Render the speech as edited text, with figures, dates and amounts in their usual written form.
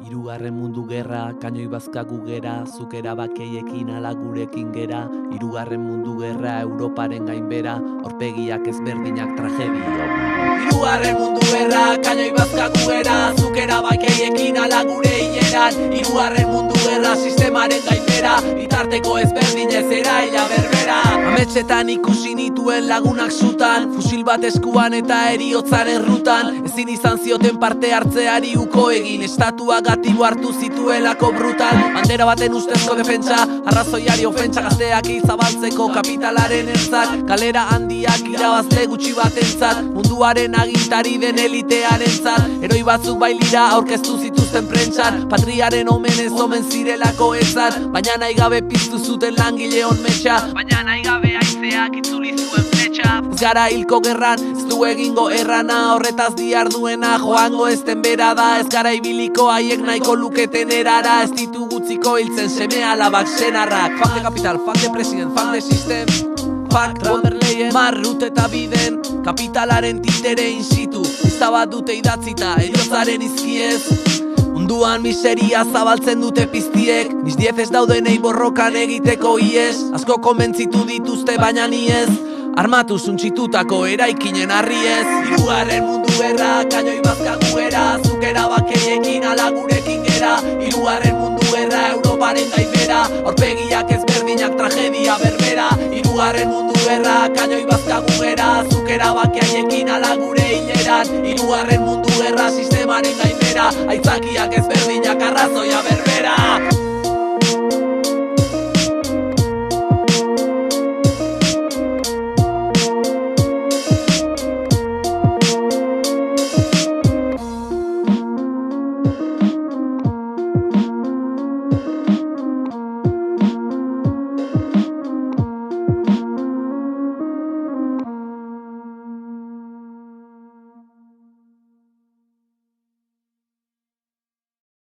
Hirugarren mundu gerra, kainoi bazkagu gera, zuk erabakeiekin ala gurekin gera. Hirugarren mundu gerra, Europaren gainbera, aurpegiak ezberdinak tragedia. Hirugarren mundu gerra, kainoi bazkagu gera, zuk erabakeiekin ala gure hileran. Hirugarren mundu gerra, sistemaren gainbera, bitarteko ezberdinez eraila berbera. Ametsetan ikusi nituen lagunak zutan, fusil bat eskuan eta eriotzan errutan. Ezin izan zioten parte hartzeari uko egin, estatuak gatibo hartu zituelako brutal. Bandera baten ustezko defentsa, arrazoiari ofentsa, gazteak izabaltzeko kapitalaren entzat. Galera handiak irabazle gutxi batentzat, munduaren agintari den elitearen zat. Heroi batzuk bailira aurkeztu zituzten prentsan, patriaren omenez omen zirelako ezat. Baina nahi gabe piztu zuten langile hon metxa, baina nahi gabe aizeak itzuli zuen fletxa. Ez gara hilko gerran, ez du egingo errana, horretaz diarduena joango ezten bera da. Ez gara ibiliko haiek nahiko luketen erara, ez ditu gutziko hiltzen seme alabak senarrak. Fuck the capital, fuck the president, fuck the system, fuck Wanderleyen, marrut eta biden, kapitalaren titere insitu. Izta bat dute idatzita, eriotzaren izkiez, munduan miseria zabaltzen dute piztiek. Nis 10 ez daudenei borrokan egiteko ies, asko konbentzitu dituzte baina ni ez, armatu zuntxitutako eraikinen harriez. Hirugarren mundu gerra, kainoi bazkagu gera, zuk erabakeiekin ala gurekin gera. Hirugarren mundu gerra, Europaren gainbera, aurpegiak ezberdinak tragedia berbera. Hirugarren mundu gerra, kainoi bazkagu gera, zuk erabakeiekin ala gure hileran. Hirugarren mundu gerra, sistemaren gainbera, aitzakiak ezberdinak arrazoia berbera.